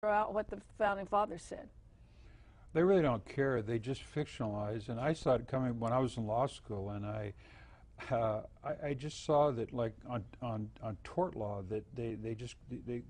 out what the Founding Fathers said. They really don't care. They just fictionalize. And I saw it coming when I was in law school, and I just saw that, like on tort law, that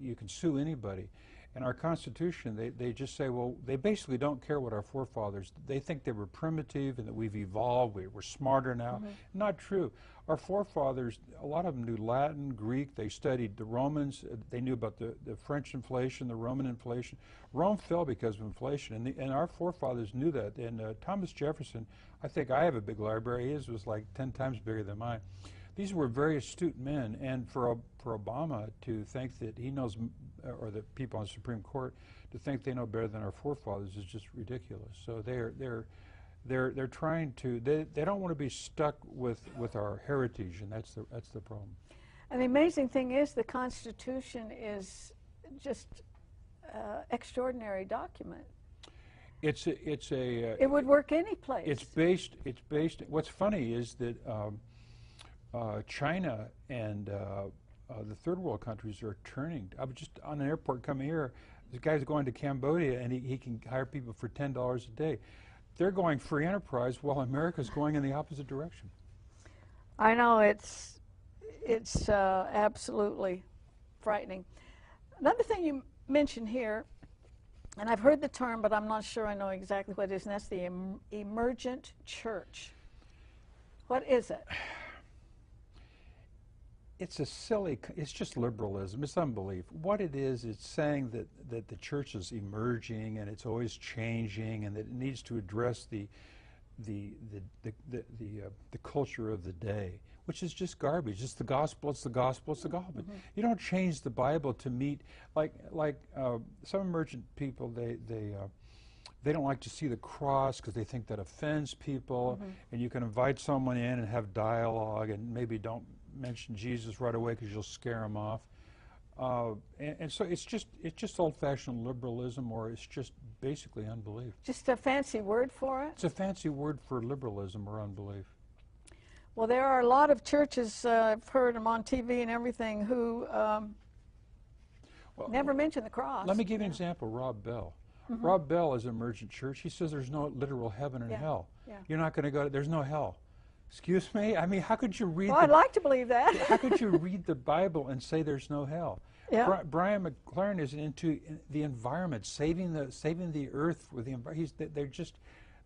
you can sue anybody. In our Constitution, they just say, well, they basically don't care what our forefathers. They think they were primitive and that we've evolved. We're smarter now. Not true. Our forefathers, a lot of them knew Latin, Greek. They studied the Romans. They knew about the French inflation, the Roman inflation. Rome fell because of inflation, and our forefathers knew that. And Thomas Jefferson, I think I have a big library. His was like 10 times bigger than mine. These were very astute men, and for Obama to think that he knows, or the people on the Supreme Court to think they know better than our forefathers is just ridiculous. So they're trying to, they don't want to be stuck with our heritage, and that's the problem. And the amazing thing is, the Constitution is just extraordinary document. It would work any place. It's based. What's funny is that China and the third world countries are turning. I was just on an airport coming here. This guy's going to Cambodia, and he can hire people for $10 a day. They're going free enterprise while America's going in the opposite direction. I know, it's absolutely frightening. Another thing you mentioned here, and I've heard the term, but I'm not sure I know exactly what it is, and that's the emergent church. What is it? It's it's just liberalism. It's unbelief. What it is, it's saying that the church is emerging and it's always changing, and that it needs to address the culture of the day, which is just garbage. It's the gospel. It's the gospel. It's the gospel. You don't change the Bible to meet like some emergent people. They don't like to see the cross because they think that offends people, and you can invite someone in and have dialogue, and maybe don't mention Jesus right away because you'll scare them off. And so it's just old-fashioned liberalism, or it's just basically unbelief. Just a fancy word for it? It's a fancy word for liberalism or unbelief. Well, there are a lot of churches, I've heard them on TV and everything, who never mention the cross. Let me give you an example. Rob Bell. Rob Bell is an emergent church. He says there's no literal heaven and hell. You're not going to go, there's no hell. Excuse me? I mean, how could you read I'd like to believe that. How could you read the Bible and say there's no hell? Yeah. Brian McLaren is into the environment, saving the earth with the environment.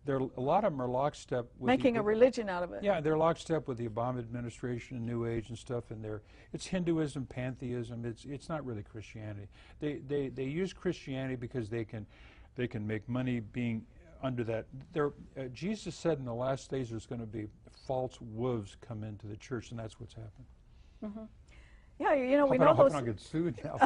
A lot of them are lockstep with making a religion out of it. Yeah, they're lockstep with the Obama administration and New Age and stuff, and it's Hinduism, pantheism. It's not really Christianity. They use Christianity because they can make money being under that. Jesus said in the last days there's going to be false wolves come into the church, and that's what's happened. Yeah, you know, we know those. I hope I don't get sued now.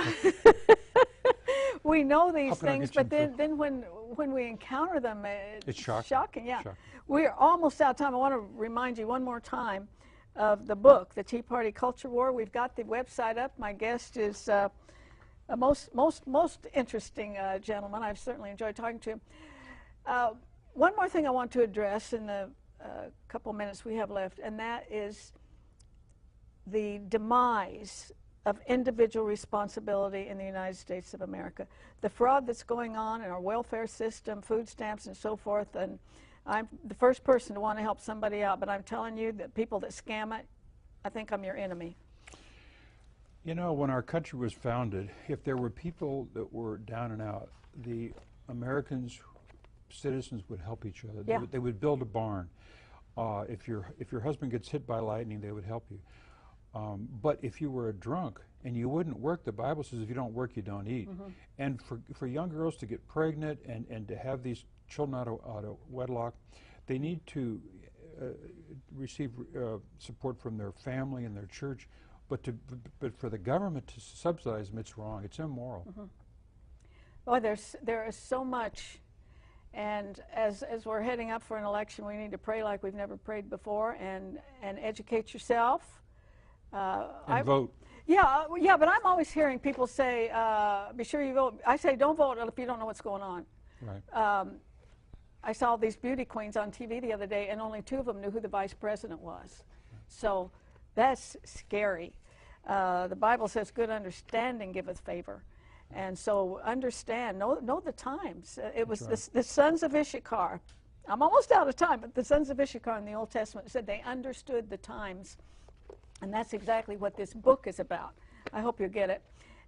We know these things, but then when we encounter them, it's shocking. Yeah, shocking. We're almost out of time. I want to remind you one more time of the book, The Tea Party Culture War. We've got the website up. My guest is a most interesting gentleman. I've certainly enjoyed talking to him. One more thing I want to address in the couple minutes we have left, and that is the demise of individual responsibility in the United States of America. The fraud that's going on in our welfare system, food stamps and so forth, and I'm the first person to want to help somebody out, but I'm telling you that people that scam it, I think I'm your enemy. You know, when our country was founded, if there were people that were down and out, the Americans, citizens would help each other. Yeah. They would build a barn. If your husband gets hit by lightning, they would help you. But if you were a drunk and you wouldn't work, the Bible says if you don't work, you don't eat. And for young girls to get pregnant and to have these children out of wedlock, they need to receive support from their family and their church. But for the government to subsidize them, it's wrong. It's immoral. Well, there is so much. And as we're heading up for an election, we need to pray like we've never prayed before, and educate yourself. And vote. Yeah, but I'm always hearing people say, be sure you vote. I say, don't vote if you don't know what's going on. Right. I saw these beauty queens on TV the other day, and only 2 of them knew who the vice president was. So that's scary. The Bible says good understanding giveth favor. And so understand, know the times. It was right. the sons of Issachar. I'm almost out of time, but the sons of Issachar in the Old Testament said they understood the times. And that's exactly what this book is about. I hope you'll get it.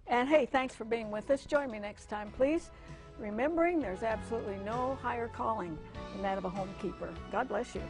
And hey, thanks for being with us. Join me next time, please. Remembering there's absolutely no higher calling than that of a homekeeper. God bless you.